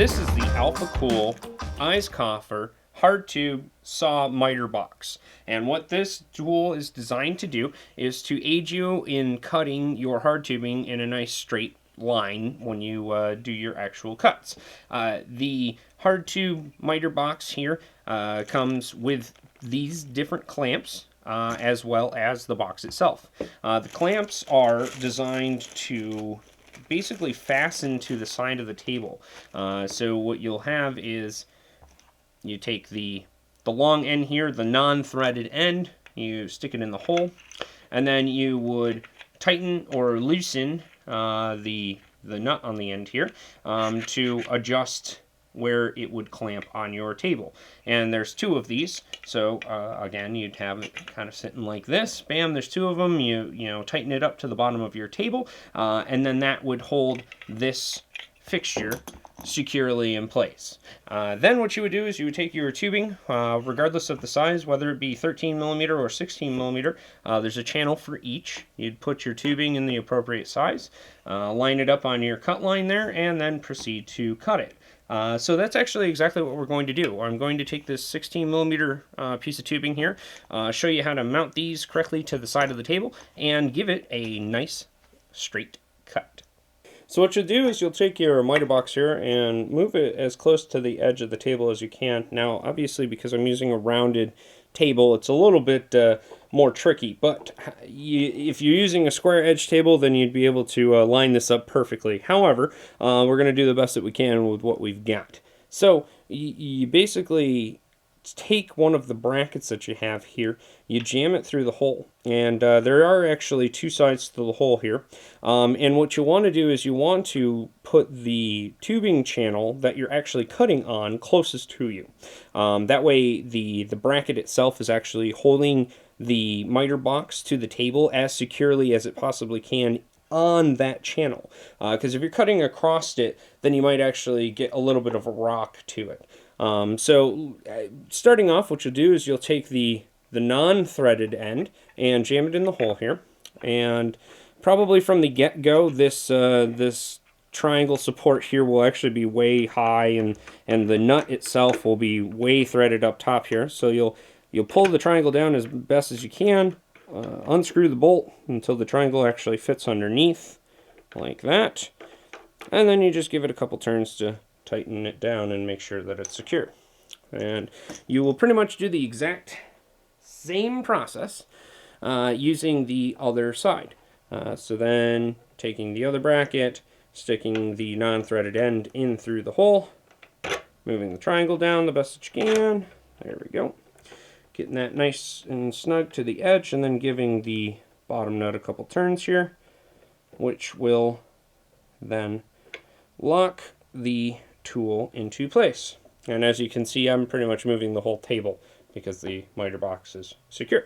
This is the Alphacool Eiskoffer HardTube saw miter box, and what this tool is designed to do is to aid you in cutting your hard tubing in a nice straight line when you do your actual cuts. The HardTube miter box here comes with these different clamps as well as the box itself. The clamps are designed to basically fasten to the side of the table. So what you'll have is you take the long end here, the non-threaded end, you stick it in the hole, and then you would tighten or loosen the nut on the end here to adjust where it would clamp on your table. And there's two of these, so again, you'd have it kind of sitting like this. Bam, there's two of them. You know, tighten it up to the bottom of your table, and then that would hold this fixture securely in place. Then what you would do is you would take your tubing, regardless of the size, whether it be 13 millimeter or 16 millimeter, there's a channel for each. You'd put your tubing in the appropriate size, line it up on your cut line there, and then proceed to cut it. So that's actually exactly what we're going to do. I'm going to take this 16 millimeter piece of tubing here, show you how to mount these correctly to the side of the table, and give it a nice straight cut. So what you'll do is you'll take your miter box here and move it as close to the edge of the table as you can. Now, obviously, because I'm using a rounded table, it's a little bit more tricky, but if you're using a square edge table, then you'd be able to line this up perfectly. However, we're going to do the best that we can with what we've got. So you basically take one of the brackets that you have here, you jam it through the hole, and there are actually two sides to the hole here, and what you want to do is you want to put the tubing channel that you're actually cutting on closest to you. That way the bracket itself is actually holding the miter box to the table as securely as it possibly can on that channel, because if you're cutting across it, then you might actually get a little bit of a rock to it. So starting off, what you'll do is you'll take the non-threaded end and jam it in the hole here, and probably from the get-go, this triangle support here will actually be way high, and the nut itself will be way threaded up top here. So you'll pull the triangle down as best as you can, unscrew the bolt until the triangle actually fits underneath, like that, and then you just give it a couple turns to tighten it down and make sure that it's secure. And you will pretty much do the exact same process using the other side. So then taking the other bracket, sticking the non-threaded end in through the hole, moving the triangle down the best that you can. There we go. Getting that nice and snug to the edge, and then giving the bottom nut a couple turns here, which will then lock the tool into place. And as you can see, I'm pretty much moving the whole table because the miter box is secure.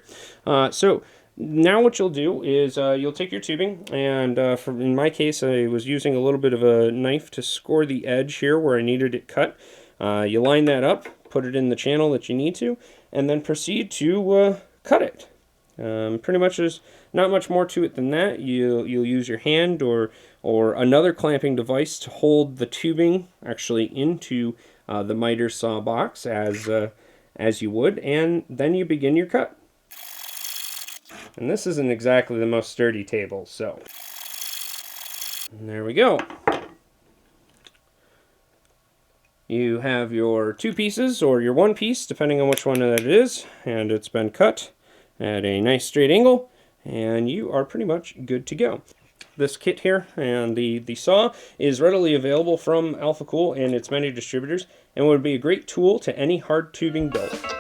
So now what you'll do is you'll take your tubing, and in my case, I was using a little bit of a knife to score the edge here where I needed it cut. You line that up, put it in the channel that you need to, and then proceed to cut it. Pretty much there's not much more to it than that. You'll use your hand or another clamping device to hold the tubing actually into the miter saw box as you would, and then you begin your cut. And this isn't exactly the most sturdy table, so and there we go. You have your two pieces or your one piece, depending on which one that it is, and it's been cut at a nice straight angle, and you are pretty much good to go. This kit here and the saw is readily available from Alphacool and its many distributors, and would be a great tool to any hard tubing build.